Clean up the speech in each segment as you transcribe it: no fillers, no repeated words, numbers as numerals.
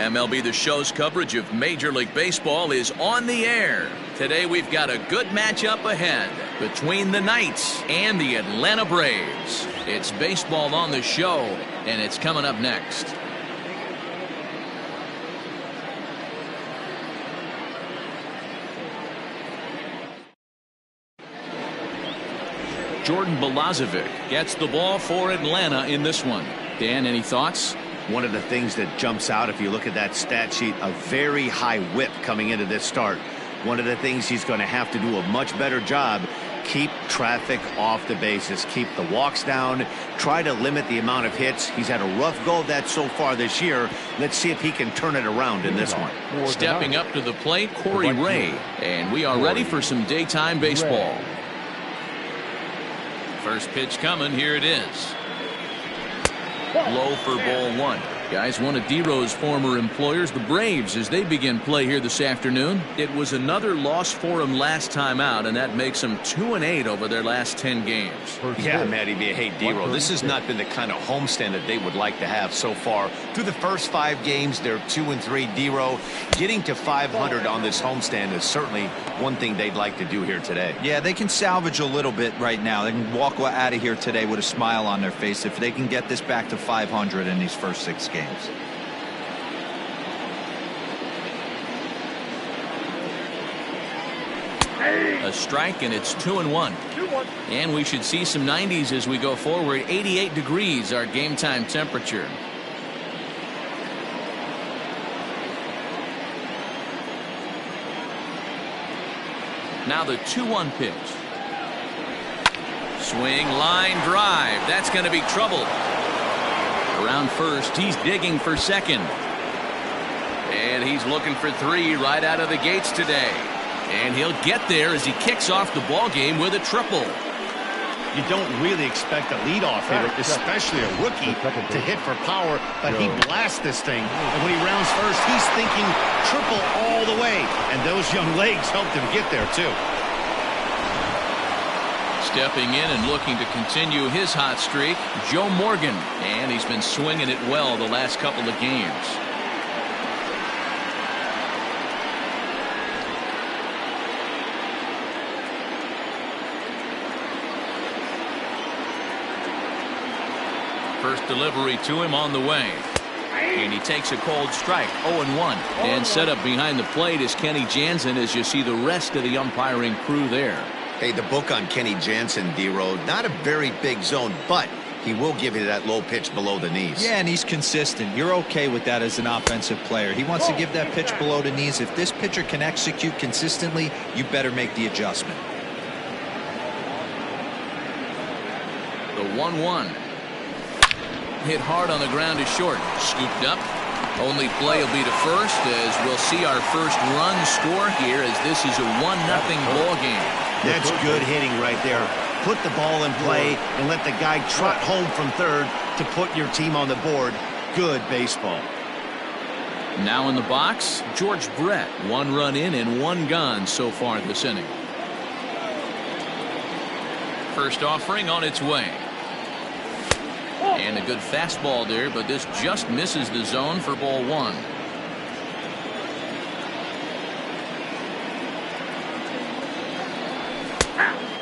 MLB the Show's coverage of Major League Baseball is on the air. Today we've got a good matchup ahead between the Knights and the Atlanta Braves. It's baseball on the show, and it's coming up next. Jordan Balazovic gets the ball for Atlanta in this one. Dan, any thoughts? One of the things that jumps out if you look at that stat sheet, a very high whip coming into this start. One of the things he's going to have to do a much better job, keep traffic off the bases, keep the walks down, try to limit the amount of hits. He's had a rough go of that so far this year. Let's see if he can turn it around in this one. Stepping up to the plate, Corey Ray, and we are ready for some daytime baseball. First pitch coming, here it is. Low for ball one. Guys, one of D-Row's former employers, the Braves, as they begin play here this afternoon. It was another loss for them last time out, and that makes them 2-8 over their last 10 games. Yeah, Matty, hey, D-Row, this has not been the kind of homestand that they would like to have so far. Through the first 5 games, they're 2-3. D-Row getting to 500 on this homestand is certainly one thing they'd like to do here today. Yeah, they can salvage a little bit right now. They can walk out of here today with a smile on their face if they can get this back to 500 in these first 6 games. A strike, and it's 2-1. And we should see some 90s as we go forward. 88 degrees, our game time temperature. Now the 2-1 pitch. Swing, line drive. That's going to be trouble. Around first, he's digging for second. And he's looking for 3 right out of the gates today. And he'll get there as he kicks off the ball game with a triple. You don't really expect a leadoff hitter, especially a rookie, to hit for power, but he blasts this thing. And when he rounds first, he's thinking triple all the way. And those young legs helped him get there, too. Stepping in and looking to continue his hot streak, Joe Morgan. And he's been swinging it well the last couple of games. First delivery to him on the way. And he takes a cold strike, 0-1. And set up behind the plate is Kenny Jansen as you see the rest of the umpiring crew there. Hey, the book on Kenny Jansen, D-Row, not a very big zone, but he will give you that low pitch below the knees. Yeah, and he's consistent. You're okay with that as an offensive player. He wants to give that pitch below the knees. If this pitcher can execute consistently, you better make the adjustment. The 1-1. Hit hard on the ground to short. Scooped up. Only play will be to first as we'll see our first run score here as this is a 1-0 ball game. That's good hitting right there. Put the ball in play and let the guy trot home from third to put your team on the board. Good baseball. Now in the box, George Brett. 1 run in and 1 gone so far this inning. First offering on its way. And a good fastball there, but this just misses the zone for ball 1.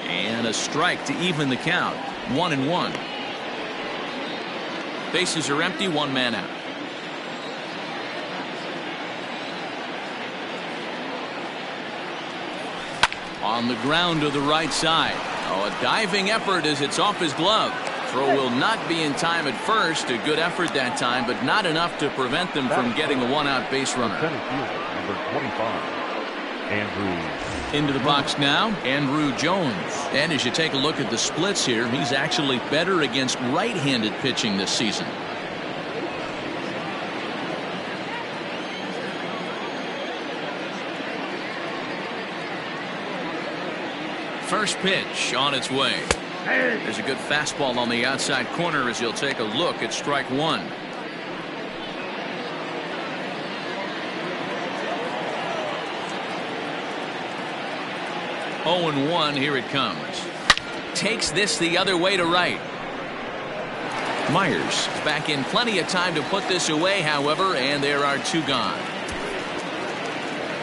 And a strike to even the count. 1-1. Bases are empty, 1 man out. On the ground to the right side. Oh, a diving effort as it's off his glove. Throw will not be in time at first. A good effort that time, but not enough to prevent them from getting a 1-out base runner. Number 25, Andrew. Into the box now, Andrew Jones. And as you take a look at the splits here, he's actually better against right-handed pitching this season. First pitch on its way. There's a good fastball on the outside corner as you'll take a look at strike 1. Oh and 1, here it comes. Takes this the other way to right. Myers is back in plenty of time to put this away, however, and there are 2 gone.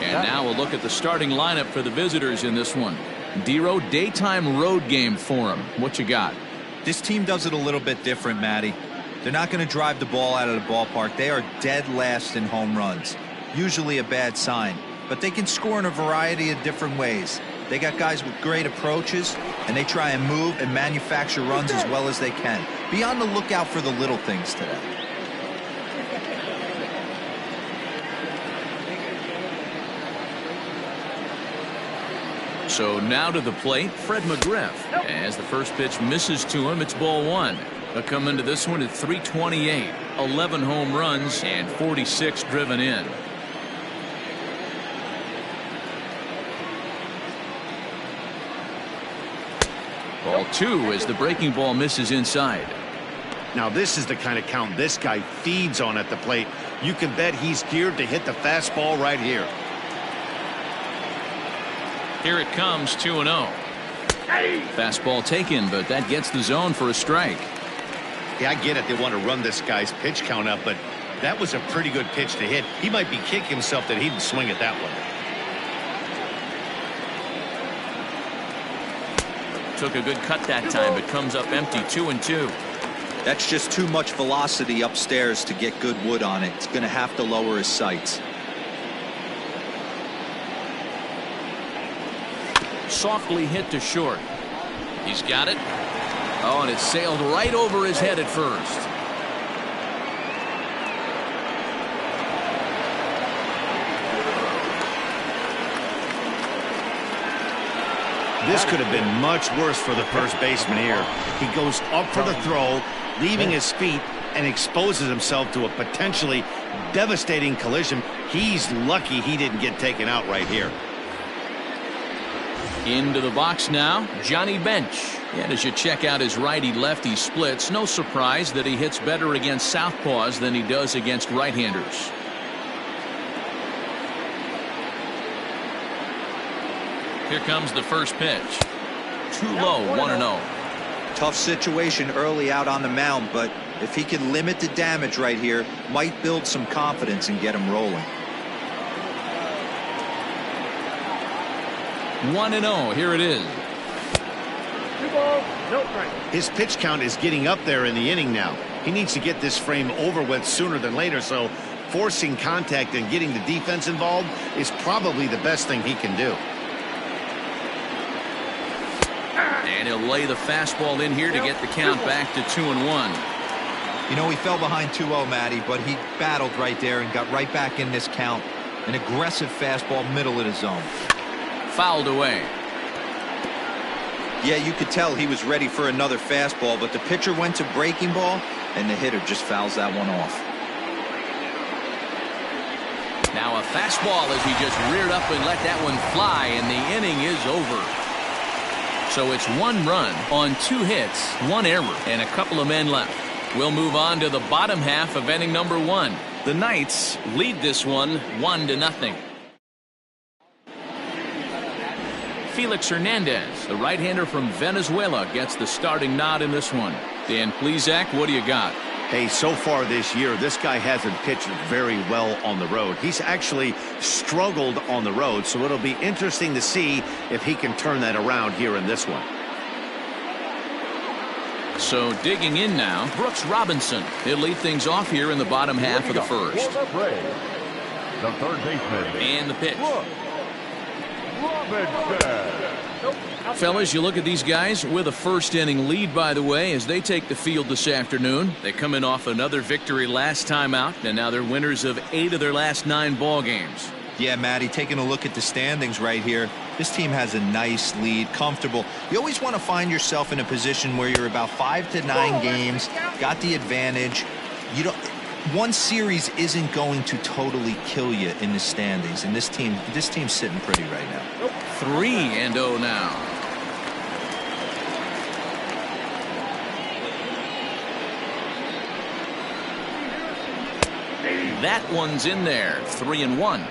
And now we'll look at the starting lineup for the visitors in this one. Dero, daytime road game for him. What you got? This team does it a little bit different, Matty. They're not going to drive the ball out of the ballpark. They are dead last in home runs. Usually a bad sign. But they can score in a variety of different ways. They got guys with great approaches, and they try and move and manufacture runs as well as they can. Be on the lookout for the little things today. So now to the plate, Fred McGriff. As the first pitch misses to him, it's ball 1. He'll come into this one at .328, 11 home runs and 46 driven in. Ball 2 as the breaking ball misses inside. Now this is the kind of count this guy feeds on at the plate. You can bet he's geared to hit the fastball right here. Here it comes, 2-0. Fastball taken, but that gets the zone for a strike. Yeah, I get it. They want to run this guy's pitch count up, but that was a pretty good pitch to hit. He might be kicking himself that he didn't swing at that one. Took a good cut that time, but comes up empty, 2-2. That's just too much velocity upstairs to get good wood on it. It's going to have to lower his sights. Softly hit to short. He's got it. Oh, and it sailed right over his head at first. This could have been much worse for the first baseman here. He goes up for the throw, leaving his feet, and exposes himself to a potentially devastating collision. He's lucky he didn't get taken out right here. Into the box now, Johnny Bench. And as you check out his righty-lefty splits, no surprise that he hits better against southpaws than he does against right-handers. Here comes the first pitch. Too low, 1-0. Tough situation early out on the mound, but if he can limit the damage right here, might build some confidence and get him rolling. 1-0, here it is. 2 balls, no strikes. His pitch count is getting up there in the inning now. He needs to get this frame over with sooner than later, so forcing contact and getting the defense involved is probably the best thing he can do. And he'll lay the fastball in here to get the count back to 2-1. You know, he fell behind 2-0, Matty, but he battled right there and got right back in this count. An aggressive fastball, middle of the zone. Fouled away. Yeah, you could tell he was ready for another fastball, but the pitcher went to breaking ball, and the hitter just fouls that one off. Now a fastball as he just reared up and let that one fly, and the inning is over. So it's 1 run on 2 hits, 1 error, and a couple of men left. We'll move on to the bottom half of inning number 1. The Knights lead this one 1-0. Felix Hernandez, the right-hander from Venezuela, gets the starting nod in this one. Dan Plesac, what do you got? Hey, so far this year, this guy hasn't pitched very well on the road. He's actually struggled on the road, so it'll be interesting to see if he can turn that around here in this one. So digging in now, Brooks Robinson. He'll lead things off here in the bottom half of the first. For the Braves, the third baseman. And the pitch. Robinson. Fellas, you look at these guys with a first inning lead, by the way, as they take the field this afternoon. They come in off another victory last time out, and now they're winners of 8 of their last 9 ball games. Yeah, Matty, taking a look at the standings right here, this team has a nice lead, comfortable. You always want to find yourself in a position where you're about 5 to 9 games, got the advantage. You don't. One series isn't going to totally kill you in the standings, and this team's sitting pretty right now. 3-0 now. That one's in there. 3-1.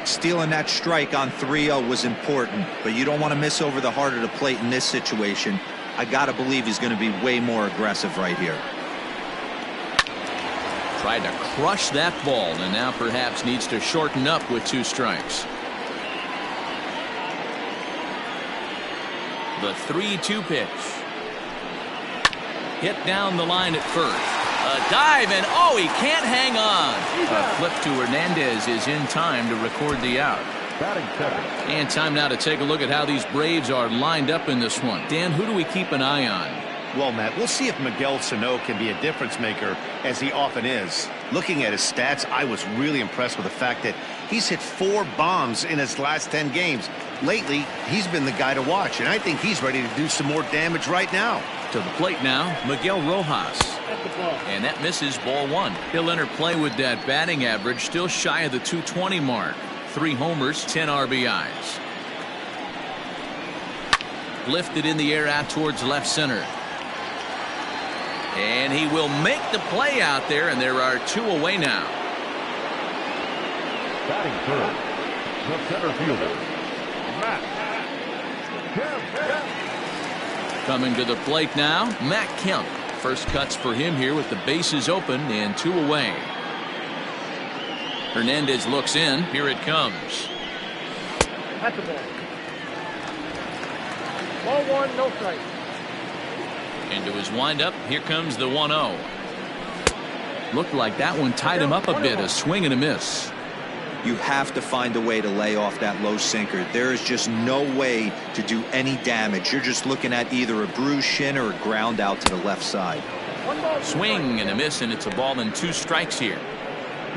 Stealing that strike on 3-0 was important, but you don't want to miss over the heart of the plate in this situation. I got to believe he's going to be way more aggressive right here. Tried to crush that ball and now perhaps needs to shorten up with 2 strikes. The 3-2 pitch. Hit down the line at first. A dive, and oh, he can't hang on. A flip to Hernandez is in time to record the out. Batting second. And time now to take a look at how these Braves are lined up in this one. Dan, who do we keep an eye on? Well, Matt, we'll see if Miguel Sano can be a difference maker, as he often is. Looking at his stats, I was really impressed with the fact that he's hit 4 bombs in his last 10 games. Lately, he's been the guy to watch, and I think he's ready to do some more damage right now. To the plate now, Miguel Rojas. And that misses, ball 1. He'll enter play with that batting average still shy of the 220 mark. 3 homers, 10 RBIs. Lifted in the air out towards left center. And he will make the play out there, and there are 2 away now. Batting third, the center fielder, Matt Kemp. Coming to the plate now, Matt Kemp. First cuts for him here with the bases open and 2 away. Hernandez looks in. Here it comes. At the ball. Ball 1, no strike. Into his windup. Here comes the 1-0. Looked like that one tied him up a bit. A swing and a miss. You have to find a way to lay off that low sinker. There is just no way to do any damage. You're just looking at either a bruised shin or a ground out to the left side. Swing and a miss, and it's a ball and 2 strikes here.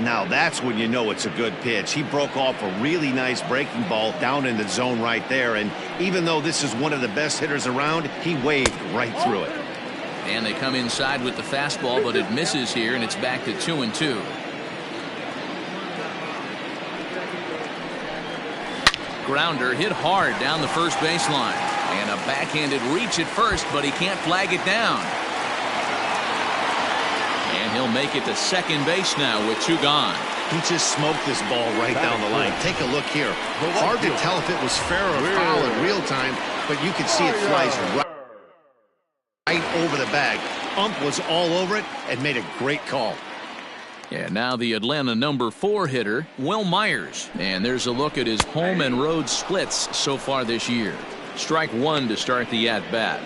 Now that's when you know it's a good pitch. He broke off a really nice breaking ball down in the zone right there, and even though this is one of the best hitters around, he waved right through it. And they come inside with the fastball, but it misses here, and it's back to 2-2. Grounder hit hard down the first baseline, and a backhanded reach at first, but he can't flag it down. And he'll make it to second base now with 2 gone. He just smoked this ball right down the line. Take a look here. Hard to tell if it was fair or foul in real time, but you can see it flies right over the bag. Ump was all over it and made a great call. Yeah, now the Atlanta number 4 hitter, Will Myers. And there's a look at his home and road splits so far this year. Strike 1 to start the at-bat.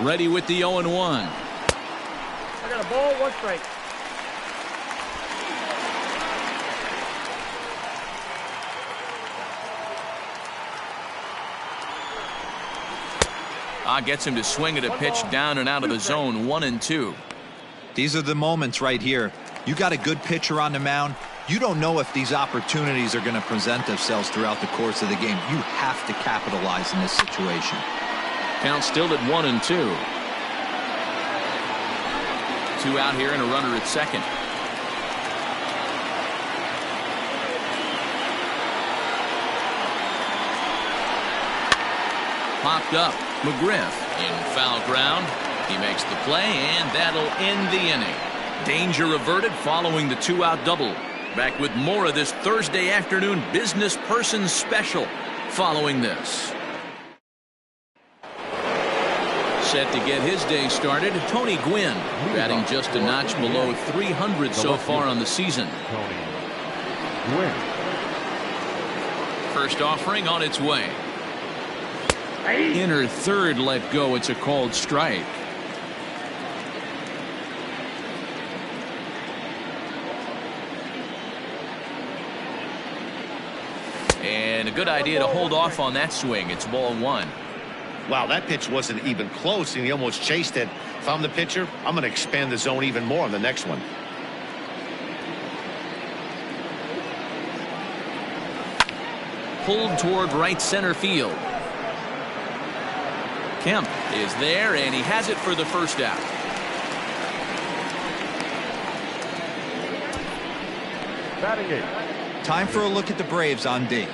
Ready with the 0-1. I got a ball, 1 strike. Gets him to swing at a pitch down and out of the zone. 1-2. These are the moments right here. You got a good pitcher on the mound. You don't know if these opportunities are going to present themselves throughout the course of the game. You have to capitalize in this situation. Count still at 1-2. 2 out here and a runner at second. Popped up. McGriff in foul ground. He makes the play, and that'll end the inning. Danger averted following the 2-out double. Back with more of this Thursday afternoon business person special following this. Set to get his day started, Tony Gwynn, batting just a notch below 300 so far on the season. First offering on its way. Inner third let go. It's a called strike. And a good idea to hold off on that swing. It's ball 1. Wow, that pitch wasn't even close, and he almost chased it. If I'm the pitcher, I'm going to expand the zone even more on the next one. Pulled toward right center field. Kemp is there, and he has it for the first out. Batting 8. Time for a look at the Braves on D.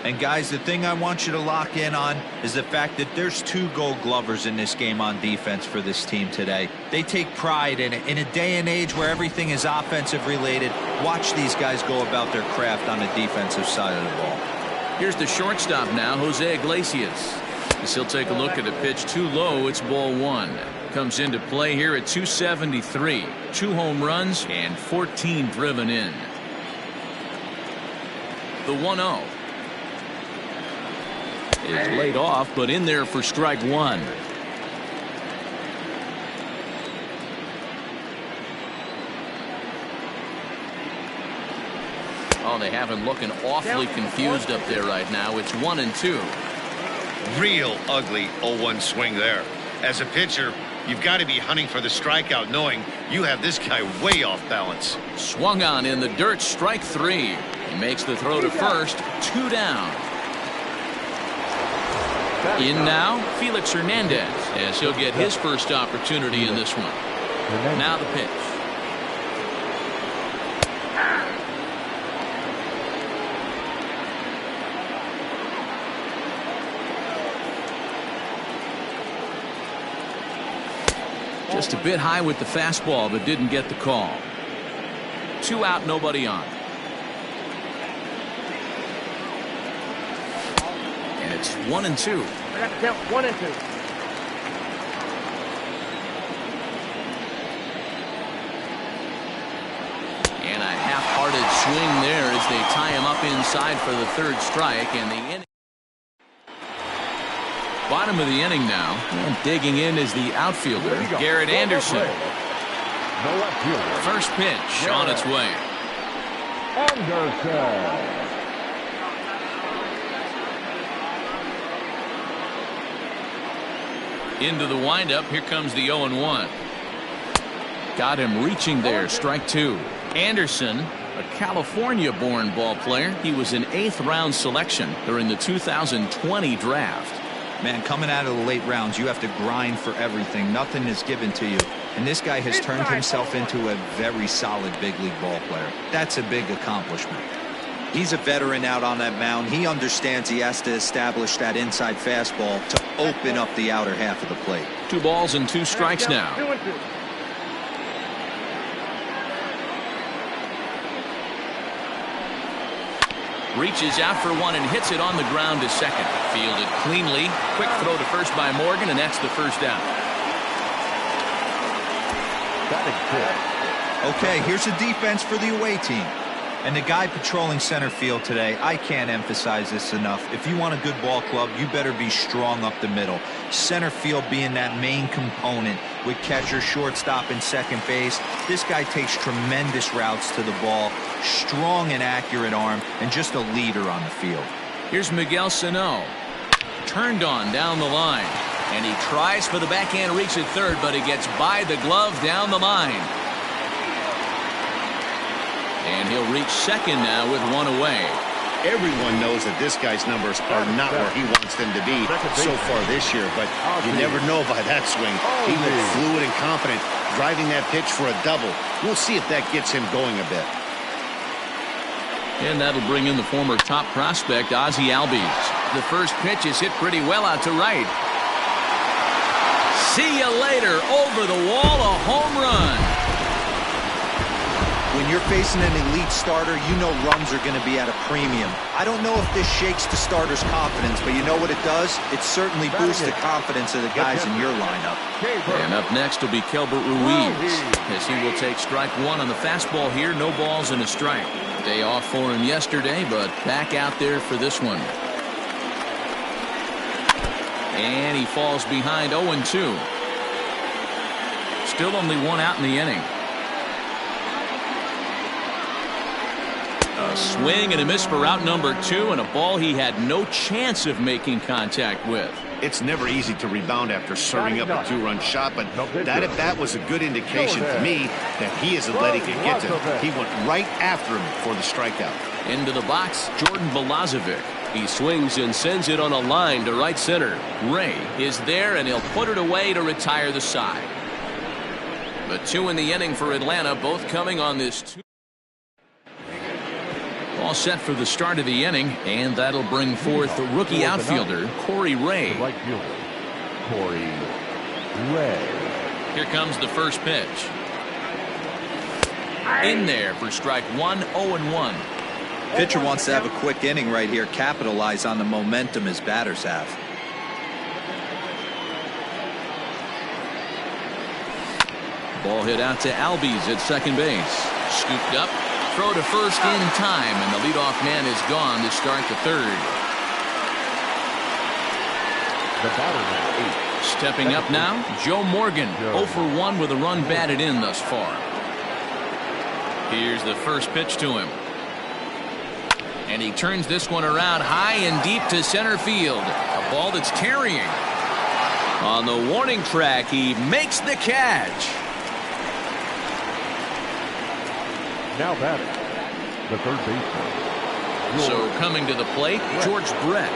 And guys, the thing I want you to lock in on is the fact that there's 2 Gold Glovers in this game on defense for this team today. They take pride in it. In a day and age where everything is offensive related, watch these guys go about their craft on the defensive side of the ball. Here's the shortstop now, Jose Iglesias. As he'll take a look at a pitch too low. It's ball one. Comes into play here at 273. 2 home runs and 14 driven in. The 1-0 is laid off, but in there for strike one. Oh, they have him looking awfully confused up there right now. It's 1-2. Real ugly 0-1 swing there. As a pitcher, you've got to be hunting for the strikeout, knowing you have this guy way off balance. Swung on in the dirt, strike 3. He makes the throw to first, 2 down. In now, Felix Hernandez, as he'll get his first opportunity in this one. Now the pitch. Just a bit high with the fastball, but didn't get the call. 2 out, nobody on. And it's 1-2. I got to count 1 and 2. And a half-hearted swing there as they tie him up inside for the 3rd strike. And the inning. Bottom of the inning now, and digging in is the outfielder, Garrett Anderson. First pitch on its way. Into the windup, here comes the 0-1. Got him reaching there, strike 2. Anderson, a California-born ball player. He was an 8th round selection during the 2020 draft. Man, coming out of the late rounds, you have to grind for everything. Nothing is given to you. And this guy has turned himself into a very solid big league ball player. That's a big accomplishment. He's a veteran out on that mound. He understands he has to establish that inside fastball to open up the outer half of the plate. 2 balls and 2 strikes now. 2 and 2. Reaches out for one and hits it on the ground to second. Fielded cleanly. Quick throw to first by Morgan, and that's the first down. Okay, here's a defense for the away team. And the guy patrolling center field today, I can't emphasize this enough. If you want a good ball club, you better be strong up the middle. Center field being that main component with catcher, shortstop, and second base. This guy takes tremendous routes to the ball, strong and accurate arm, and just a leader on the field. Here's Miguel Sano. Turned on down the line. And he tries for the backhand reach at third, but he gets by the glove down the line. And he'll reach second now with 1 away. Everyone knows that this guy's numbers are not where he wants them to be so far this year, but you never know by that swing. He looked fluid and confident, driving that pitch for a double. We'll see if that gets him going a bit. And that'll bring in the former top prospect, Ozzie Albies. The first pitch is hit pretty well out to right. See you later. Over the wall, a home run. When you're facing an elite starter, you know runs are going to be at a premium. I don't know if this shakes the starter's confidence, but you know what it does? It certainly boosts the confidence of the guys in your lineup. And up next will be Kelbert Ruiz, as he will take strike 1 on the fastball here. No balls and a strike. Day off for him yesterday, but back out there for this one. And he falls behind 0-2. Still only 1 out in the inning. A swing and a miss for out number 2, and a ball he had no chance of making contact with. It's never easy to rebound after serving up a 2-run shot, but that at bat was a good indication to me that he isn't letting it get to him. He went right after him for the strikeout. Into the box, Jordan Balazovic. He swings and sends it on a line to right center. Ray is there, and he'll put it away to retire the side. The 2 in the inning for Atlanta, both coming on this 2. All set for the start of the inning, and that'll bring forth the rookie outfielder, Corey Ray. Corey Ray. Here comes the first pitch. In there for strike 1, 0-1. Pitcher wants to have a quick inning right here, capitalize on the momentum his batters have. Ball hit out to Albies at second base. Scooped up. Throw to first in time, and the leadoff man is gone to start the third. The batter, 8. Stepping up now, Joe Morgan, 0 for 1 with a run batted in thus far. Here's the first pitch to him. And he turns this one around high and deep to center field. A ball that's carrying. On the warning track, he makes the catch. Now batting, the third baseman. So coming to the plate, George Brett.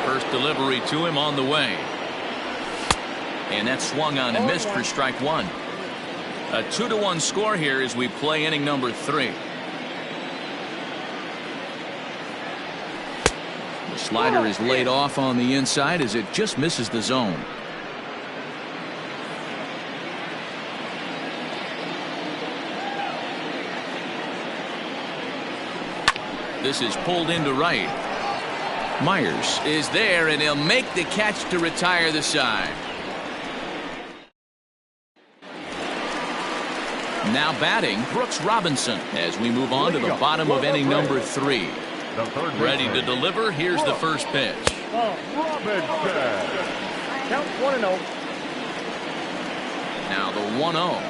First delivery to him on the way. And that swung on and missed for strike one. A 2-1 score here as we play inning number 3. The slider is laid off on the inside as it just misses the zone. This is pulled into right. Myers is there, and he'll make the catch to retire the side. Now batting, Brooks Robinson, as we move on to the bottom of inning number 3. Ready to deliver. Here's the first pitch. Robinson. Count 1-0. Now the 1-0.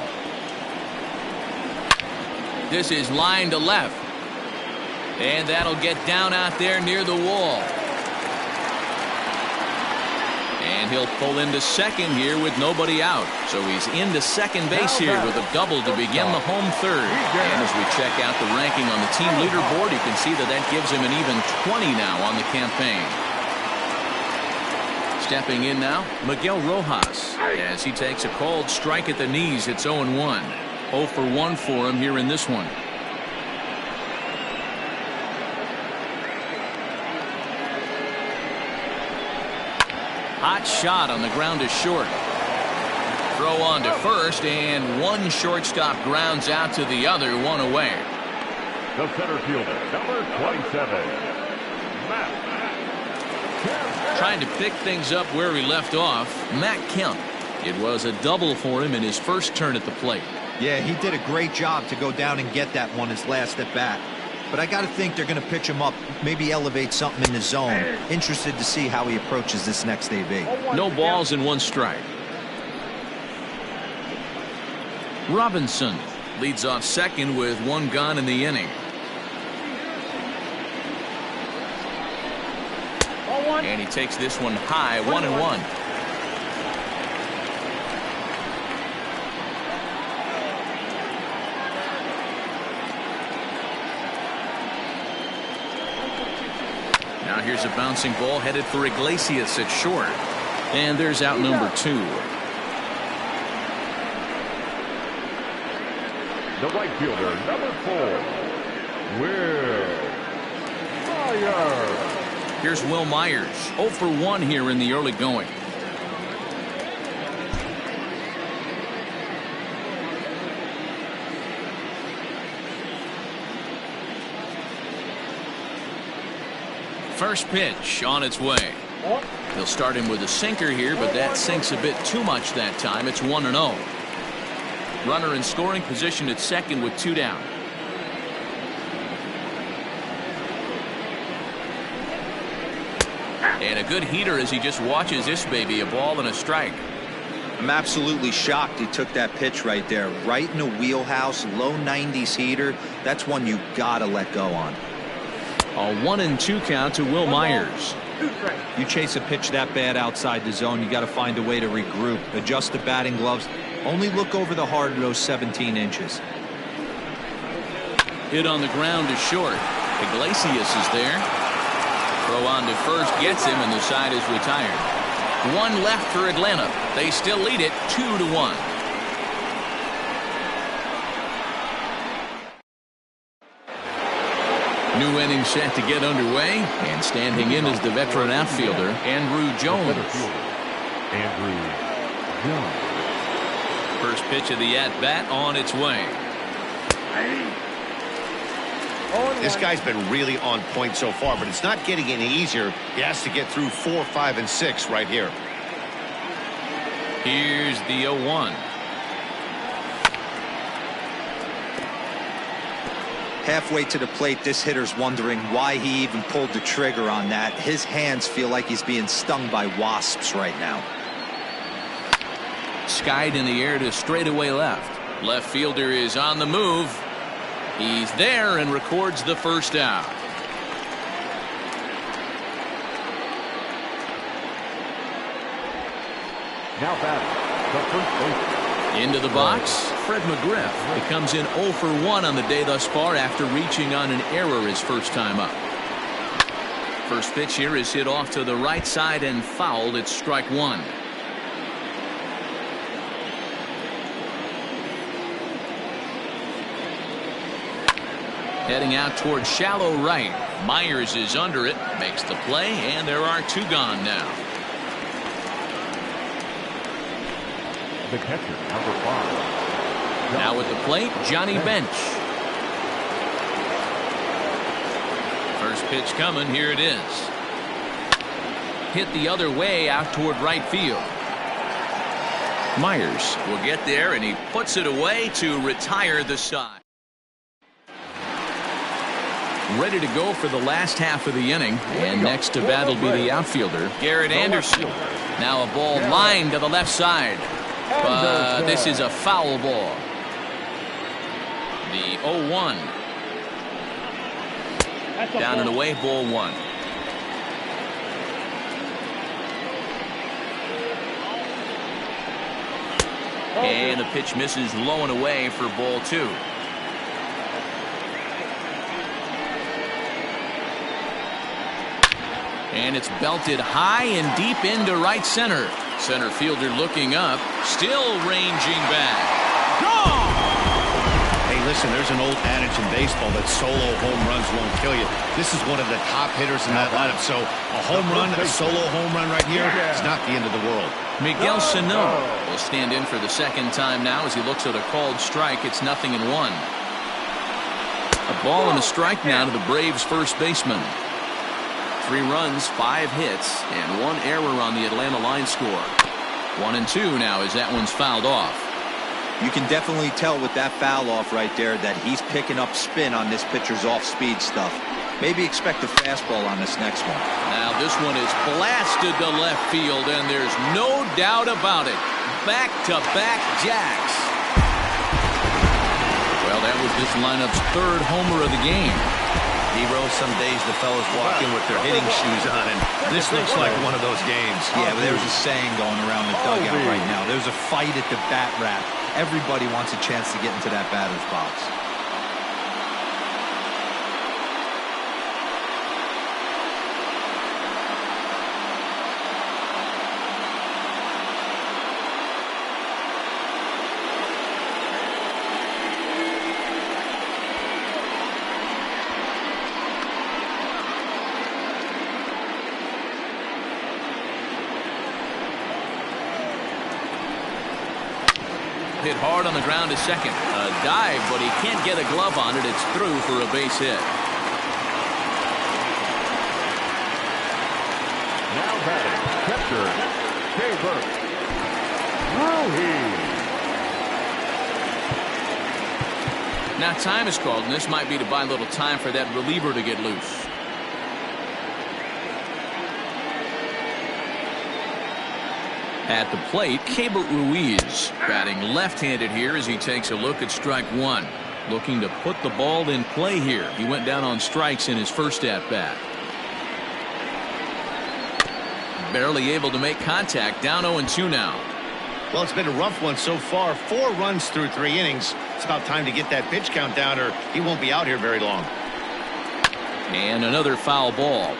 This is line to left. And that'll get down out there near the wall. And he'll pull into second here with nobody out. So he's into second base here with a double to begin the home third. And as we check out the ranking on the team leaderboard, you can see that gives him an even 20 now on the campaign. Stepping in now, Miguel Rojas, as he takes a called strike at the knees. It's 0-1. 0 for 1 for him here in this one. Hot shot on the ground to short. Throw on to first, and one shortstop grounds out to the other, one away. The center fielder, number 27, Matt Kemp. Trying to pick things up where he left off, Matt Kemp. It was a double for him in his first turn at the plate. Yeah, he did a great job to go down and get that one his last at bat. But I got to think they're going to pitch him up, maybe elevate something in the zone. Interested to see how he approaches this next AB. No balls and 1 strike. Robinson leads off second with 1 gone in the inning. And he takes this one high, 1-1. Now here's a bouncing ball headed for Iglesias at short. And there's out number 2. The right fielder, number 4, Will Myers. Here's Will Myers, 0 for 1 here in the early going. First pitch on its way. They'll start him with a sinker here, but that sinks a bit too much that time. It's 1-0. Runner in scoring position at second with 2 down. And a good heater as he just watches this baby, a ball and a strike. I'm absolutely shocked he took that pitch right there. Right in the wheelhouse, low 90s heater. That's one you got to let go on. A 1-2 count to Will Myers. You chase a pitch that bad outside the zone, you got to find a way to regroup, adjust the batting gloves, only look over the heart of those 17 inches. Hit on the ground to short. Iglesias is there. Throw on to first gets him, and the side is retired. 1 left for Atlanta. They still lead it 2-1. New inning set to get underway, and standing in is the veteran outfielder, Andrew Jones. Andrew Jones. First pitch of the at-bat on its way. This guy's been really on point so far, but it's not getting any easier. He has to get through 4, 5, and 6 right here. Here's the 0-1. Halfway to the plate, this hitter's wondering why he even pulled the trigger on that. His hands feel like he's being stung by wasps right now. Skied in the air to straightaway left. Left fielder is on the move. He's there and records the first out. Now batting, the first baseman. Into the box, Fred McGriff. He comes in 0 for 1 on the day thus far after reaching on an error his first time up. First pitch here is hit off to the right side and fouled. It's strike one. Heading out towards shallow right. Myers is under it, makes the play, and there are two gone now. The catcher, number 5. Now at the plate, Johnny Bench. First pitch coming. Here it is. Hit the other way out toward right field. Myers will get there, and he puts it away to retire the side. Ready to go for the last half of the inning, and next to bat will be the outfielder, Garrett Anderson. Now a ball lined to the left side, but this is a foul ball. The 0-1. Down and away, ball one. And the pitch misses low and away for ball two. And it's belted high and deep into right center. Center fielder looking up, still ranging back. Gone! Hey, listen, there's an old adage in baseball that solo home runs won't kill you. This is one of the top hitters in that lineup. So a home run, a solo home run right here, it's not the end of the world. Miguel Sano will stand in for the second time now as he looks at a called strike. It's 0-1. A ball and a strike now to the Braves first baseman. 3 runs, 5 hits, and 1 error on the Atlanta line score. 1-2 now as that one's fouled off. You can definitely tell with that foul off right there that he's picking up spin on this pitcher's off-speed stuff. Maybe expect a fastball on this next one. Now this one is blasted to left field, and there's no doubt about it. Back-to-back jacks. Well, that was this lineup's 3rd homer of the game. Hero, some days the fellas walk in with their hitting shoes on, and this looks like one of those games. Yeah, but there's a saying going around the dugout right now. There's a fight at the bat rack. Everybody wants a chance to get into that batter's box. Hit hard on the ground to second. A dive, but he can't get a glove on it. It's through for a base hit. Now batting, catcher, Tabor. Now time is called, and this might be to buy a little time for that reliever to get loose. At the plate, Keibert Ruiz batting left-handed here as he takes a look at strike one. Looking to put the ball in play here. He went down on strikes in his first at-bat. Barely able to make contact. Down 0-2 now. Well, it's been a rough one so far. 4 runs through 3 innings. It's about time to get that pitch count down, or he won't be out here very long. And another foul ball.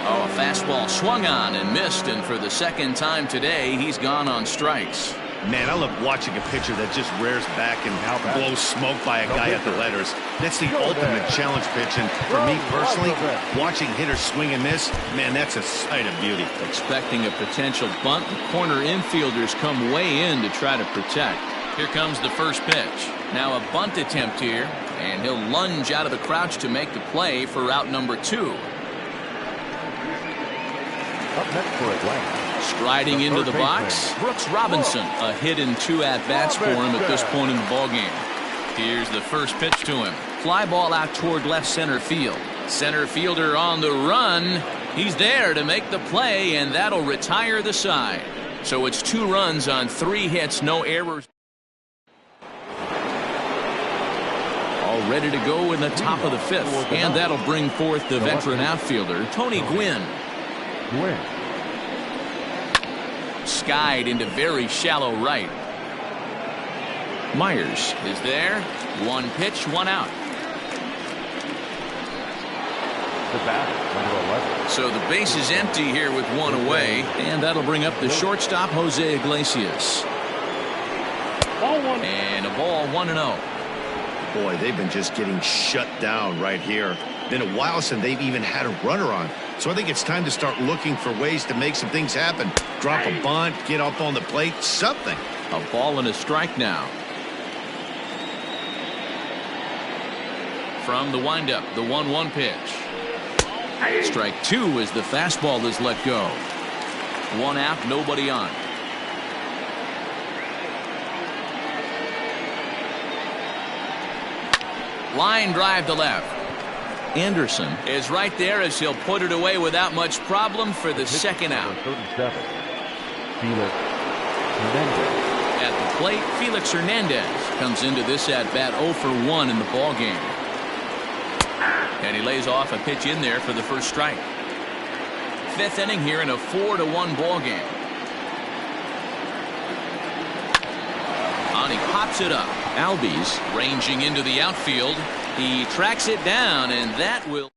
Oh, a fastball swung on and missed, and for the second time today, he's gone on strikes. Man, I love watching a pitcher that just rears back and blows smoke by a guy at the letters. That's the ultimate challenge pitch, and for me personally, watching hitters swing and miss, man, that's a sight of beauty. Expecting a potential bunt, the corner infielders come way in to try to protect. Here comes the first pitch. Now a bunt attempt here, And he'll lunge out of the crouch to make the play for route number 2. Up next for Atlanta. Striding into the box, Brooks Robinson. A hit and 2 at-bats for him at this point in the ballgame. Here's the first pitch to him. Fly ball out toward left center field. Center fielder on the run. He's there to make the play, and that'll retire the side. So it's 2 runs on 3 hits, no errors. All ready to go in the top of the 5th, and that'll bring forth the veteran outfielder, Tony Gwynn. Skied into very shallow right. Myers is there. 1 pitch, 1 out. The batter, number 11. So the base is empty here with 1 away, and that'll bring up the shortstop, Jose Iglesias. And a ball, 1-0. Boy, they've been just getting shut down right here. Been a while since they've even had a runner on. So I think it's time to start looking for ways to make some things happen. Drop a bunt, get up on the plate, something. A ball and a strike now. From the windup, the 1-1 pitch. Strike 2 as the fastball is let go. 1 out, nobody on. Line drive to left. Anderson is right there as he'll put it away without much problem for the second out. 37. Felix Hernandez. At the plate, Felix Hernandez comes into this at-bat 0 for 1 in the ballgame. And he lays off a pitch in there for the first strike. 5th inning here in a 4-1 ballgame. And he pops it up. Albies ranging into the outfield. He tracks it down, and that will.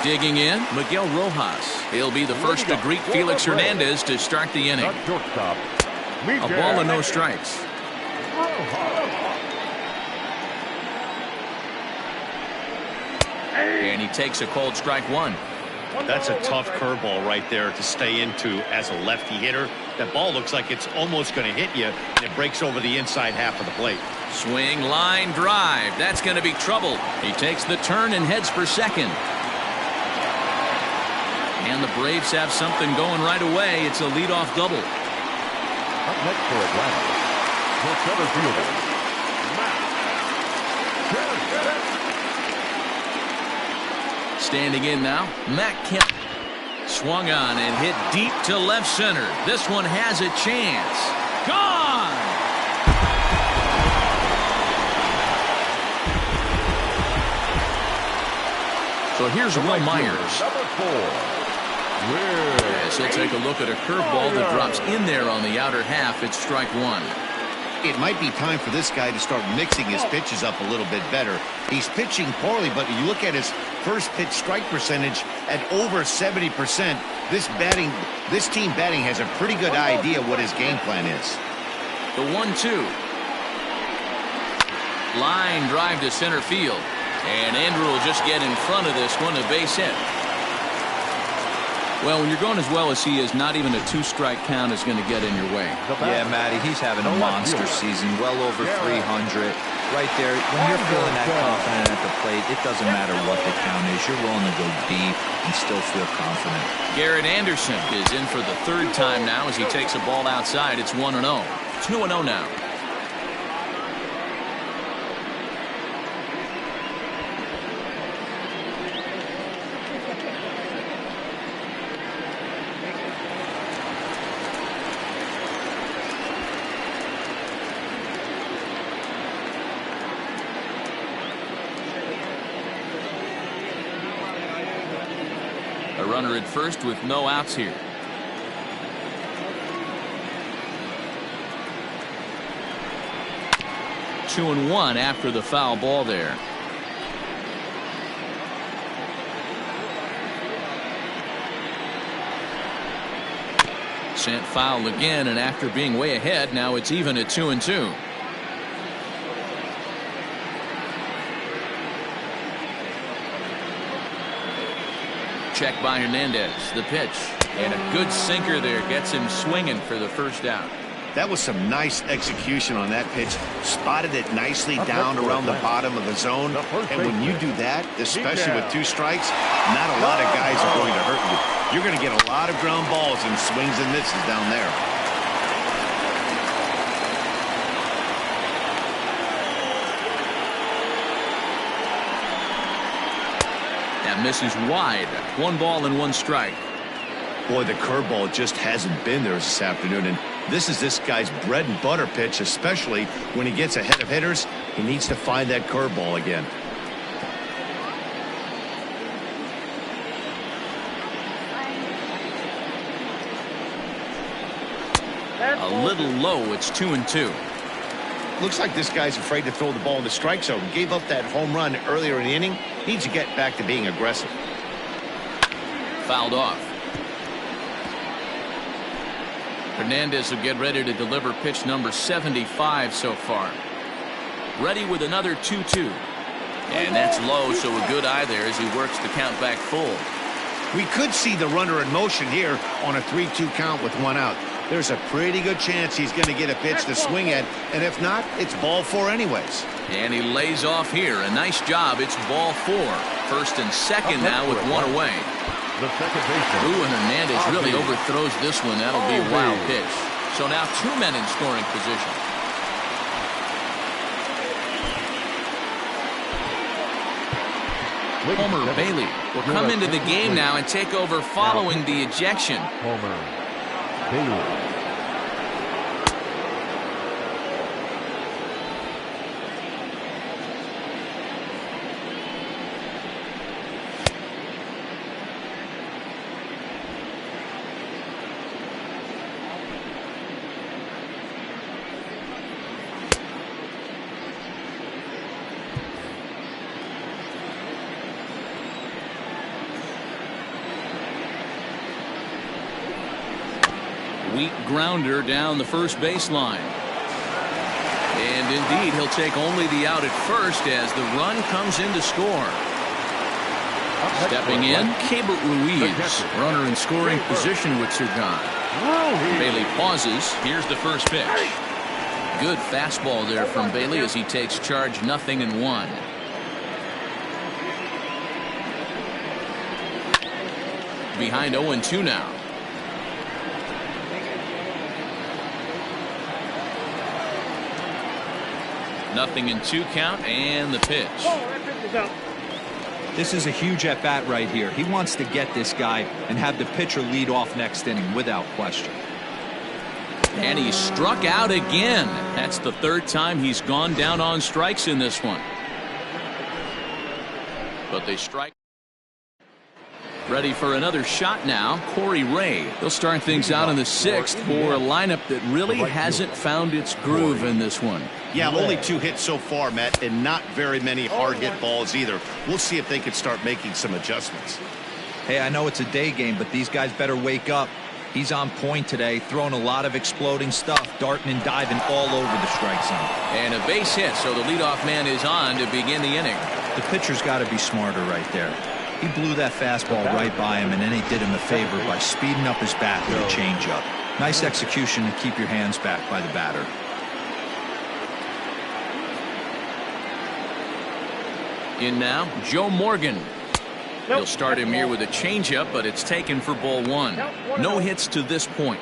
Digging in, Miguel Rojas. He'll be the first to greet Felix Hernandez to start the inning. A ball and no strikes. And he takes a called strike 1. That's a tough curveball right there to stay into as a lefty hitter. That ball looks like it's almost going to hit you, and it breaks over the inside half of the plate. Swing, line, drive. That's going to be trouble. He takes the turn and heads for second. And the Braves have something going right away. It's a leadoff double. Up next for Atlanta, the center fielder, Standing in now, Matt Kemp. Swung on and hit deep to left center. This one has a chance. Gone! So here's Will Myers. Number 4. Yes, he'll take a look at a curveball that drops in there on the outer half. It's strike 1. It might be time for this guy to start mixing his pitches up a little bit better. He's pitching poorly, but you look at his first pitch strike percentage at over 70%. This team batting has a pretty good idea what his game plan is. The 1-2. Line drive to center field. And Andrew will just get in front of this one, a base hit. Well, when you're going as well as he is, not even a 2-strike count is going to get in your way. Yeah, Matty, he's having a monster season, well over 300. Right there, when you're feeling that confident at the plate, it doesn't matter what the count is. You're willing to go deep and still feel confident. Garrett Anderson is in for the 3rd time now as he takes a ball outside. It's 1-0. 2-0 now. A runner at first with no outs here. Two and one after the foul ball there. Sent foul again, and after being way ahead, now it's even at 2-2. Check by Hernandez. The pitch. And a good sinker there gets him swinging for the first out. That was some nice execution on that pitch. Spotted it nicely down around the bottom of the zone. And when you do that, especially with 2 strikes, not a lot of guys are going to hurt you. You're going to get a lot of ground balls and swings and misses down there. That misses wide. 1 ball and 1 strike. Boy, the curveball just hasn't been there this afternoon, and this is this guy's bread and butter pitch, especially when he gets ahead of hitters. He needs to find that curveball again. A little low. It's 2-2. Looks like this guy's afraid to throw the ball in the strike zone. Gave up that home run earlier in the inning. Needs to get back to being aggressive. Fouled off. Hernandez will get ready to deliver pitch number 75 so far. Ready with another 2-2. And that's low, so a good eye there as he works the count back full. We could see the runner in motion here on a 3-2 count with 1 out. There's a pretty good chance he's going to get a pitch to swing at, and if not, it's ball 4 anyways. And he lays off here. A nice job. It's ball 4. First and second now with 1 away. The second baseman. Ooh, and Hernandez really overthrows this one. That'll be a wild pitch. So now 2 men in scoring position. Homer Bailey will come into the game now and take over following the ejection. Homer Bailey. Weak grounder down the first baseline. And indeed, he'll take only the out at first as the run comes in to score. Stepping in, Cabot Ruiz. Runner in scoring position with Sergan. Bailey pauses. Here's the first pitch. Good fastball there from Bailey as he takes charge, 0-1. Behind 0-2 now. Nothing in 2 count, and the pitch. This is a huge at-bat right here. He wants to get this guy and have the pitcher lead off next inning without question. And he's struck out again. That's the 3rd time he's gone down on strikes in this one. But they strike. Ready for another shot now. Corey Ray. He'll start things out in the 6th for a lineup that really hasn't found its groove in this one. Yeah, only 2 hits so far, Matt, and not very many hard hit balls either. We'll see if they can start making some adjustments. Hey, I know it's a day game, but these guys better wake up. He's on point today, throwing a lot of exploding stuff, darting and diving all over the strike zone. And a base hit, so the leadoff man is on to begin the inning. The pitcher's got to be smarter right there. He blew that fastball right by him, and then he did him a favor by speeding up his bat with a changeup. Nice execution to keep your hands back by the batter. In now, Joe Morgan. He'll start him here with a changeup, but it's taken for ball 1. No hits to this point.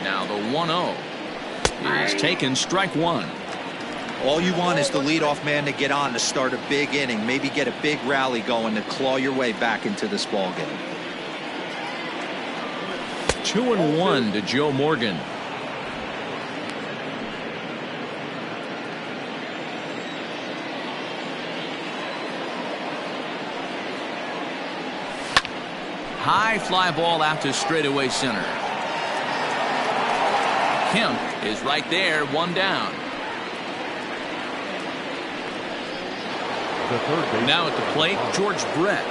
Now the 1-0 is taken, strike 1. All you want is the leadoff man to get on to start a big inning, maybe get a big rally going to claw your way back into this ball game. 2-1 to Joe Morgan. High fly ball out to straightaway center. Kemp is right there, 1 down. The third base. Now at the plate, George Brett.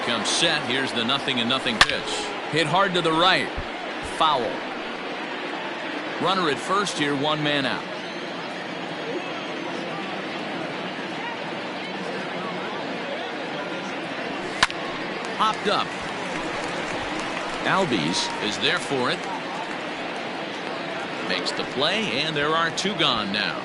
Becomes set. Here's the 0-0 pitch. Hit hard to the right. Foul. Runner at first here, 1 man out. popped up. Albies is there for it. Makes the play, and there are 2 gone now.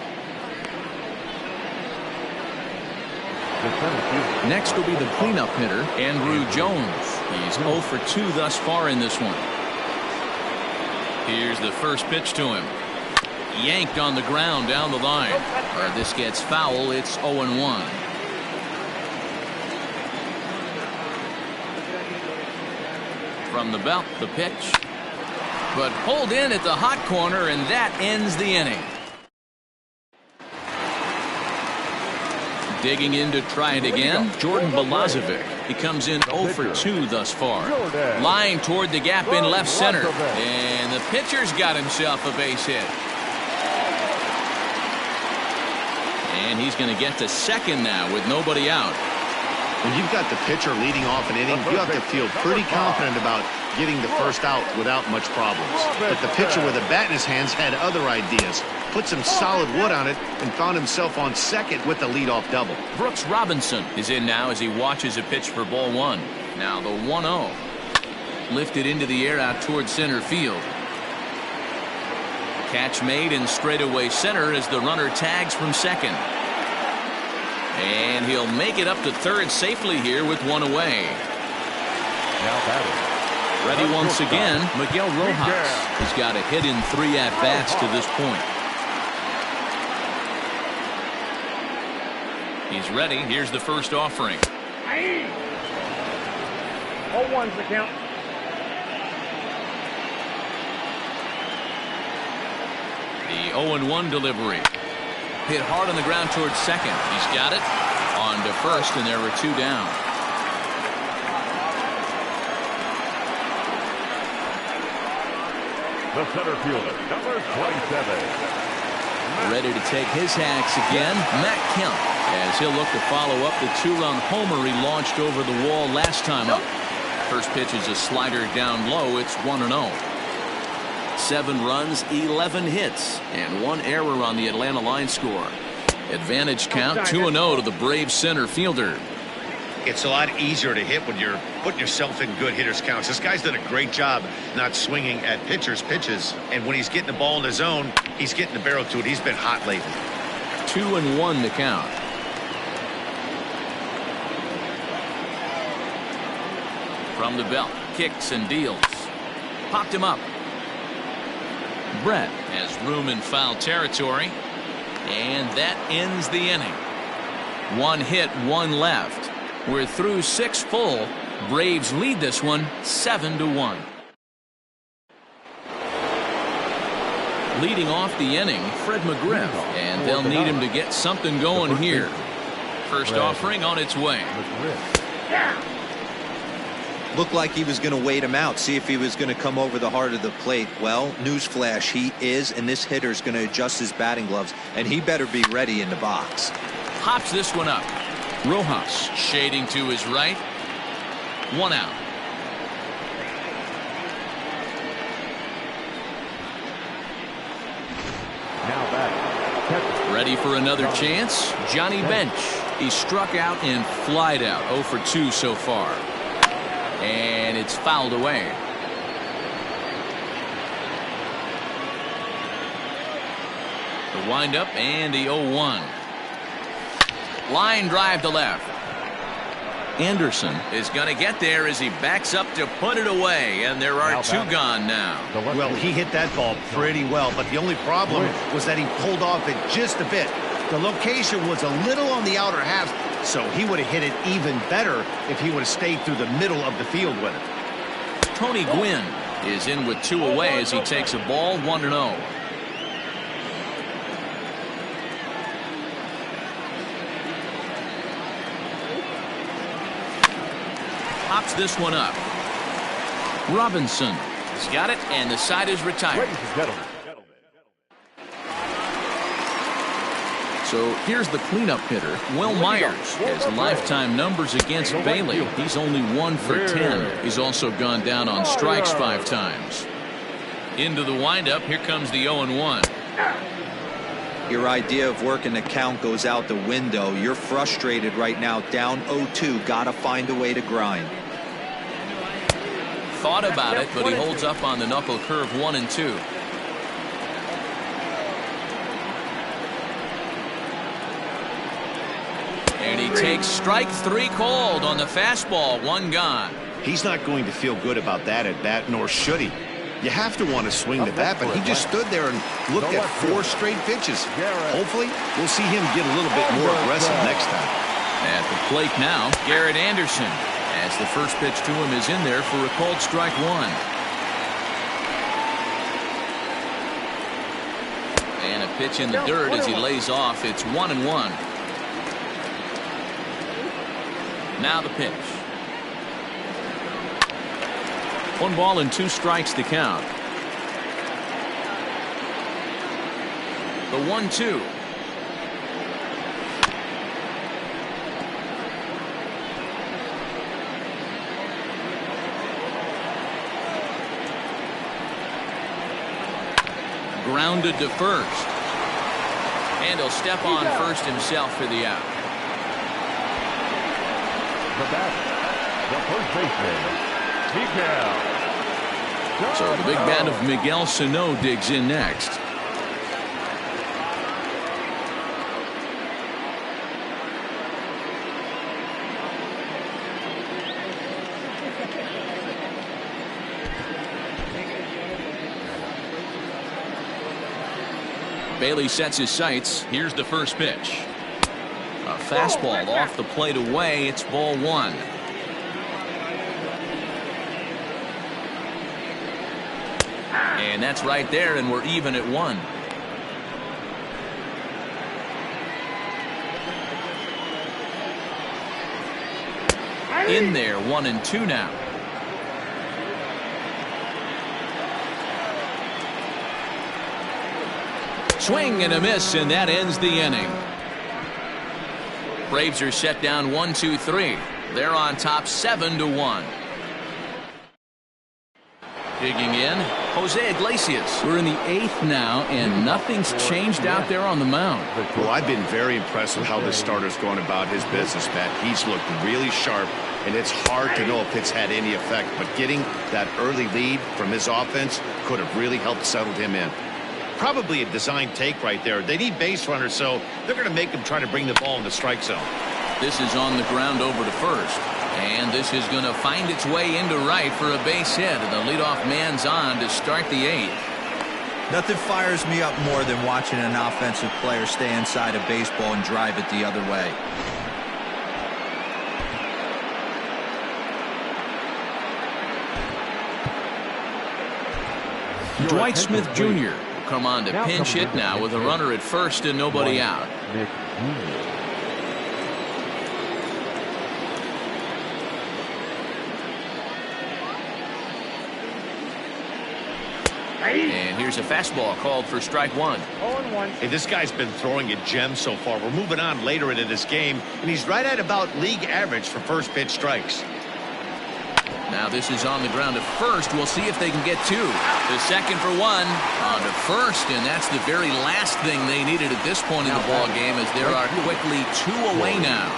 Next will be the cleanup hitter, Andrew Jones. He's 0 for 2 thus far in this one. Here's the first pitch to him. Yanked on the ground down the line. This gets foul. It's 0-1. From the belt, the pitch. But pulled in at the hot corner, and that ends the inning. Digging in to try it again, Jordan Balazovic. He comes in 0 for 2 thus far. Line toward the gap in left center. And the pitcher's got himself a base hit. And he's going to get to second now with nobody out. When you've got the pitcher leading off an inning, you have to feel pretty confident about getting the first out without much problems. But the pitcher with a bat in his hands had other ideas. Put some solid wood on it and found himself on second with the leadoff double. Brooks Robinson is in now as he watches a pitch for ball 1. Now the 1-0. Lifted into the air out toward center field. Catch made in straightaway center as the runner tags from second. And he'll make it up to third safely here with 1 away. Now batting. Ready once again, Miguel Rojas. He's got a hit in 3 at-bats to this point. He's ready. Here's the first offering. 0-1's the count. The 0-1 delivery. Hit hard on the ground towards second. He's got it. On to first, and there were 2 down. The center fielder, number 27. Ready to take his hacks again, Matt Kemp, as he'll look to follow up the 2-run homer he launched over the wall last time up. First pitch is a slider down low. It's 1-0. 7 runs, 11 hits, and 1 error on the Atlanta line score. Advantage count 2-0 to the Braves center fielder. It's a lot easier to hit when you're putting yourself in good hitters counts. This guy's done a great job not swinging at pitchers' pitches, and when he's getting the ball in the zone, he's getting the barrel to it. He's been hot lately. 2-1 the count. From the belt, kicks and deals. Popped him up. Brett has room in foul territory, and that ends the inning. 1 hit, 1 left. We're through 6 full. Braves lead this one 7-1. Leading off the inning, Fred McGriff, and they'll need him to get something going here. First offering on its way. Looked like he was going to wait him out, see if he was going to come over the heart of the plate. Well, newsflash, he is, and this hitter's going to adjust his batting gloves, and he better be ready in the box. Pops this one up. Rojas shading to his right. 1 out. Now back. Ready for another chance. Johnny Bench. He struck out and flied out. 0 for 2 so far. And it's fouled away. The windup and the 0-1. Line drive to left. Anderson is going to get there as he backs up to put it away, and there are 2 gone now. Well, he hit that ball pretty well, but the only problem was that he pulled off it just a bit. The location was a little on the outer half, so he would have hit it even better if he would have stayed through the middle of the field with it. Tony Gwynn is in with 2 away as he takes a ball 1-0. Pops this one up. Robinson has got it, and the side is retired. Ladies and gentlemen. So here's the cleanup hitter, Will Myers. Has lifetime numbers against Bailey. He's only 1 for 10. He's also gone down on strikes 5 times. Into the windup. Here comes the 0-1. Your idea of working the count goes out the window. You're frustrated right now, down 0-2. Got to find a way to grind. Thought about it, but he holds up on the knuckle curve 1-2. And he takes strike 3 called on the fastball. 1 gone. He's not going to feel good about that at bat, nor should he. You have to want to swing the bat, but he just stood there and looked at 4 straight pitches. Hopefully, we'll see him get a little bit more aggressive next time. At the plate now, Garrett Anderson, as the first pitch to him is in there for a called strike 1. And a pitch in the dirt as he lays off. It's 1-1. Now the pitch. 1 ball and 2 strikes to count. The 1-2. Grounded to first. And he'll step on first himself for the out. The bat, the first baseman, Miguel. So the big bat of Miguel Sano digs in next. Bailey sets his sights. Here's the first pitch. A fastball off the plate away. It's ball 1. And that's right there, and we're even at 1. In there, 1-2 now. Swing and a miss, and that ends the inning. Braves are set down 1-2-3. They're on top 7-1. Digging in, Jose Iglesias. We're in the 8th now, and nothing's changed out there on the mound. Well, I've been very impressed with how this starter's going about his business, Matt. He's looked really sharp, and it's hard to know if it's had any effect. But getting that early lead from his offense could have really helped settle him in. Probably a design take right there. They need base runners, so they're going to make him try to bring the ball in the strike zone. This is on the ground over to first. And this is going to find its way into right for a base hit. And the leadoff man's on to start the 8th. Nothing fires me up more than watching an offensive player stay inside a baseball and drive it the other way. Dwight Smith Jr. will come on to pinch hit now with a runner at first and nobody out. And here's a fastball called for strike 1. Hey, this guy's been throwing a gem so far. We're moving on later into this game, and he's right at about league average for first pitch strikes. Now this is on the ground to first. We'll see if they can get 2. The second for 1 on to first, and that's the very last thing they needed at this point in the ball game, as there are quickly 2 away now.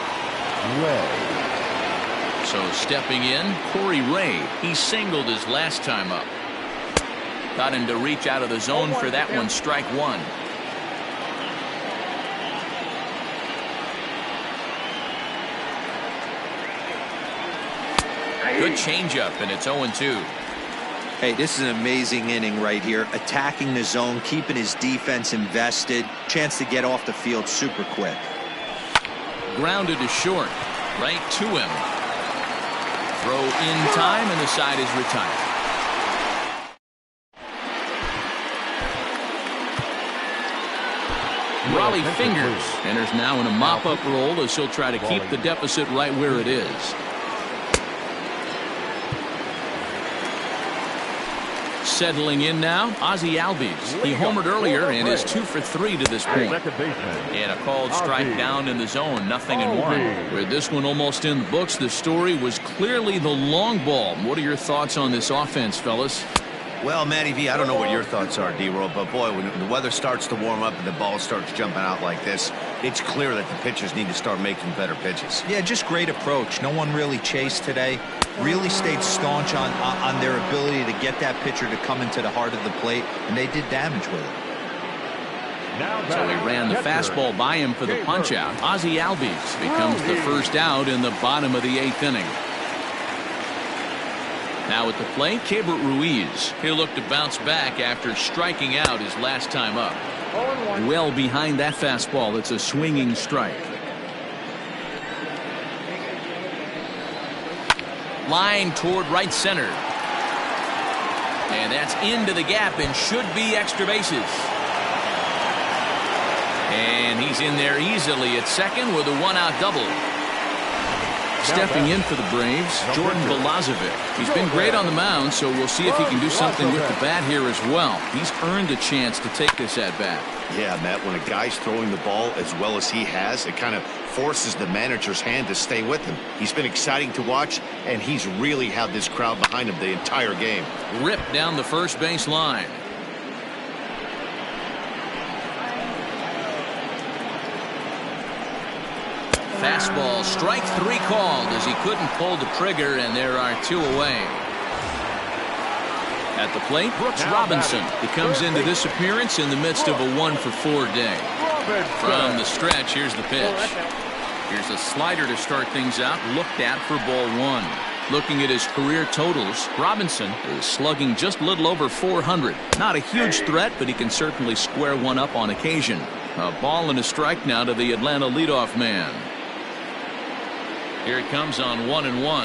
So stepping in, Corey Ray. He singled his last time up. Got him to reach out of the zone for that one. Strike 1. Good changeup, and it's 0-2. Hey, this is an amazing inning right here. Attacking the zone, keeping his defense invested. Chance to get off the field super quick. Grounded to short. Right to him. Throw in time, and the side is retired. Raleigh Fingers enters now in a mop-up role as he'll try to keep the deficit right where it is. Settling in now, Ozzie Albies. He homered earlier and is 2 for 3 to this point. And a called strike down in the zone, 0-1. With this one almost in the books, the story was clearly the long ball. What are your thoughts on this offense, fellas? Well, Matty V, I don't know what your thoughts are, D-Roll, but boy, when the weather starts to warm up and the ball starts jumping out like this, it's clear that the pitchers need to start making better pitches. Yeah, just great approach. No one really chased today. Really stayed staunch on their ability to get that pitcher to come into the heart of the plate, and they did damage with it. So he ran the fastball by him for the punch-out. Ozzie Albies becomes the first out in the bottom of the 8th inning. Now at the plate, Keibert Ruiz. He'll look to bounce back after striking out his last time up. Well behind that fastball. It's a swinging strike. Line toward right center. And that's into the gap and should be extra bases. And he's in there easily at second with a 1-out double. Stepping in for the Braves, Jordan Balazovic. He's been great on the mound, so we'll see if he can do something with the bat here as well. He's earned a chance to take this at bat. Yeah, Matt, when a guy's throwing the ball as well as he has, it kind of forces the manager's hand to stay with him. He's been exciting to watch, and he's really had this crowd behind him the entire game. Ripped down the first base line. Fastball, strike 3 called as he couldn't pull the trigger, and there are 2 away. At the plate, Brooks Robinson. He comes into this appearance in the midst of a 1-for-4 day. From the stretch, here's the pitch. Here's a slider to start things out, looked at for ball 1. Looking at his career totals, Robinson is slugging just a little over 400. Not a huge threat, but he can certainly square one up on occasion. A ball and a strike now to the Atlanta leadoff man. Here it comes on 1-1.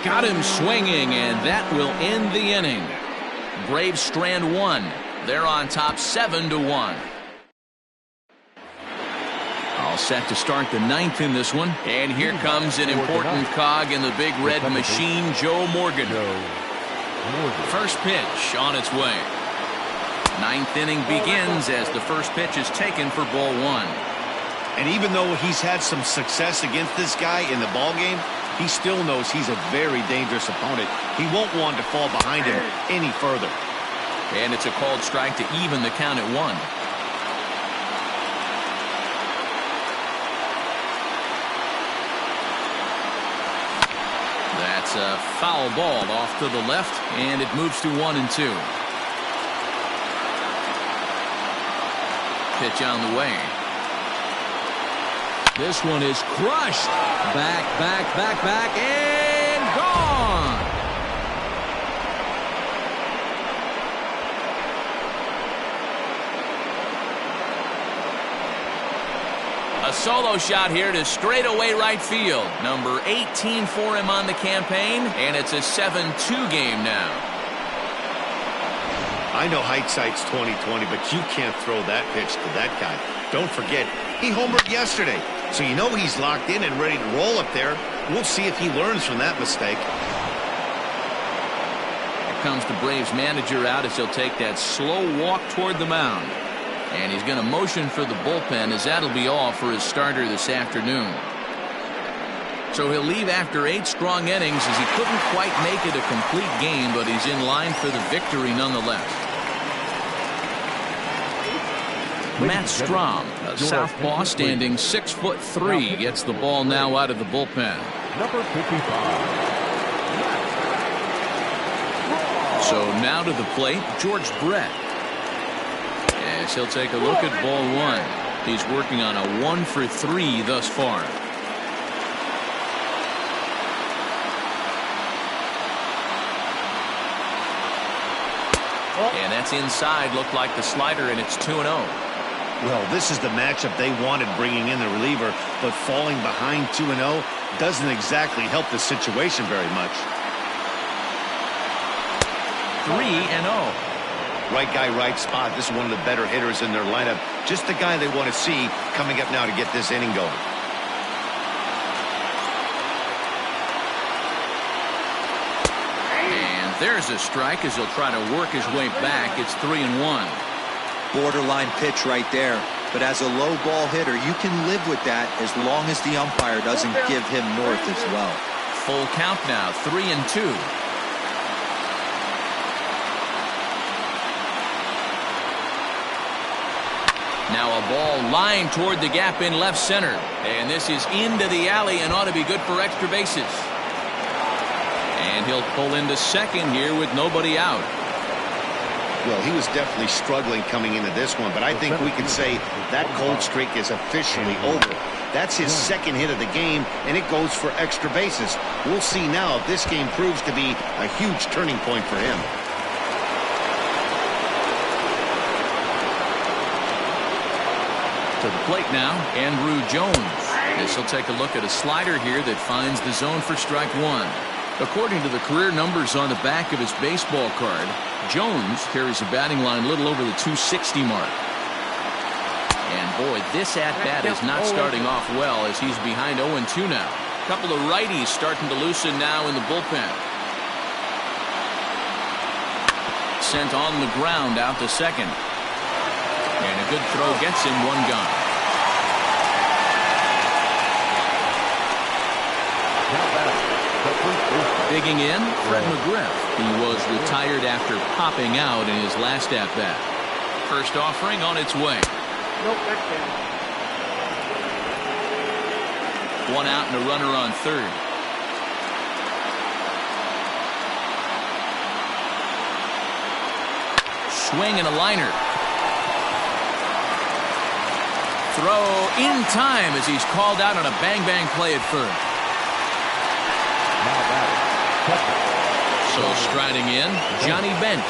Got him swinging, and that will end the inning. Braves strand 1. They're on top 7-1. All set to start the 9th in this one. And here comes an important cog in the big red machine, Joe Morgan. First pitch on its way. 9th inning begins as the first pitch is taken for ball 1. And even though he's had some success against this guy in the ball game, he still knows he's a very dangerous opponent. He won't want to fall behind him any further. And it's a called strike to even the count at 1. That's a foul ball off to the left, and it moves to 1-2. Pitch on the way. This one is crushed. Back, and gone. A solo shot here to straightaway right field. Number 18 for him on the campaign, and it's a 7-2 game now. I know hindsight's 20/20, but you can't throw that pitch to that guy. Don't forget, he homered yesterday, so you know he's locked in and ready to roll up there. We'll see if he learns from that mistake. Here comes the Braves manager out as he'll take that slow walk toward the mound. And he's going to motion for the bullpen, as that'll be all for his starter this afternoon. So he'll leave after 8 strong innings, as he couldn't quite make it a complete game, but he's in line for the victory nonetheless. Matt Strom, a southpaw standing 6'3", gets the ball now out of the bullpen. Number 55. So now to the plate, George Brett. As he'll take a look at ball 1. He's working on a 1-for-3 thus far. And that's inside. Looked like the slider, and it's 2-0. Well, this is the matchup they wanted, bringing in the reliever, but falling behind 2-0 doesn't exactly help the situation very much. 3-0. Right guy, right spot. This is one of the better hitters in their lineup. Just the guy they want to see coming up now to get this inning going. And there's a strike as he'll try to work his way back. It's 3-1. Borderline pitch right there. But as a low ball hitter, you can live with that as long as the umpire doesn't give him north as well. Full count now, 3-2. Now a ball lined toward the gap in left center. And this is into the alley and ought to be good for extra bases. And he'll pull into second here with nobody out. Well, he was definitely struggling coming into this one, but I think we can say that cold streak is officially over. That's his second hit of the game, and it goes for extra bases. We'll see now if this game proves to be a huge turning point for him. To the plate now, Andrew Jones. This will take a look at a slider here that finds the zone for strike one. According to the career numbers on the back of his baseball card, Jones carries a batting line a little over the 260 mark. And boy, this at-bat is not starting off well as he's behind 0-2 now. A couple of righties starting to loosen now in the bullpen. Sent on the ground out to second. And a good throw gets him one gone. Digging in, Fred McGriff. He was retired after popping out in his last at-bat. First offering on its way. Nope, that's down. One out and a runner on third. Swing and a liner. Throw in time as he's called out on a bang-bang play at first. So striding in, Johnny Bench.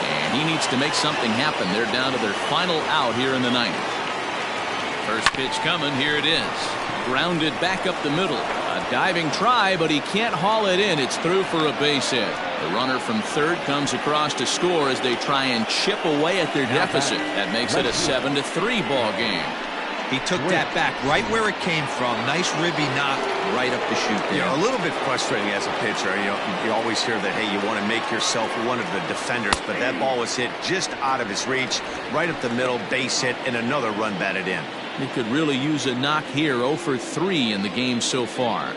And he needs to make something happen. They're down to their final out here in the ninth. First pitch coming. Here it is. Grounded back up the middle. A diving try, but he can't haul it in. It's through for a base hit. The runner from third comes across to score as they try and chip away at their deficit. That makes it a 7-3 ball game. He took that back right where it came from. Nice ribby knock right up the chute there. A little bit frustrating as a pitcher. You always hear that, hey, you want to make yourself one of the defenders, but that ball was hit just out of his reach, right up the middle, base hit, and another run batted in. He could really use a knock here. 0 for 3 in the game so far.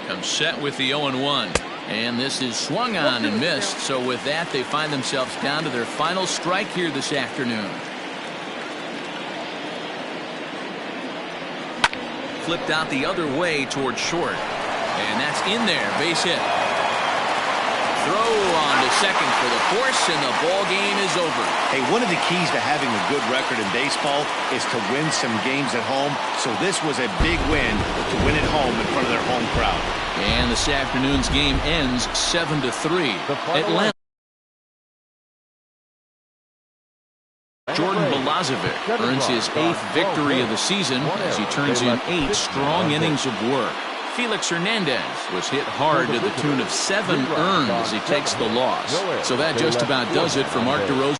Comes set with the 0-1. And this is swung on and missed. So with that, they find themselves down to their final strike here this afternoon. Flipped out the other way towards short. And that's in there. Base hit. Throw on to second for the force, and the ball game is over. Hey, one of the keys to having a good record in baseball is to win some games at home. So this was a big win to win at home in front of their home crowd. And this afternoon's game ends 7-3. Atlanta. Jordan Balazovic earns his 8th victory of the season as he turns in 8 strong innings of work. Felix Hernandez was hit hard to the tune of 7 earned as he takes the loss. So that just about does it for Mark DeRozan.